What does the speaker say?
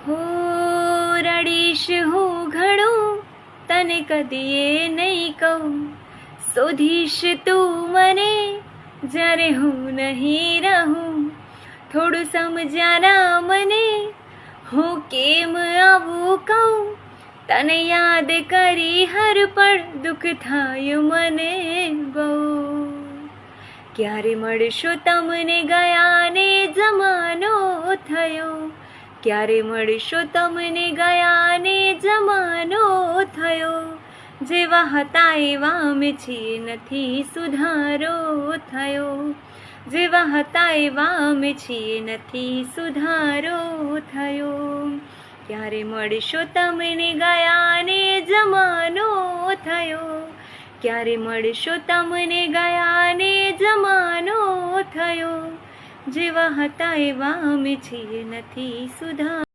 હો રડીશ હું ઘણું તને કદીએ નહીં કહું, શોધીશ તું મને જ્યારે હું નહીં રહું. થોડું સમજાના મને હું કેમ આવું કહું, તને યાદ કરી હર પળ દુઃખ થાય મને બહુ. ક્યારે મળશો તમને ગયાને જમાનો થયો, ક્યારે મળશો તમને ગયાને જમાનો થયો. જેવા હતા એવા અમે છીએ નથી સુધારો થયો, જેવા હતા એવા અમે છીએ નથી સુધારો થયો. ક્યારે મળશો તમને ગયાને જમાનો થયો, ક્યારે મળશો તમને ગયાને જમાનો થયો. જેવા હતા એવા અમે છીએ નથી સુધારો.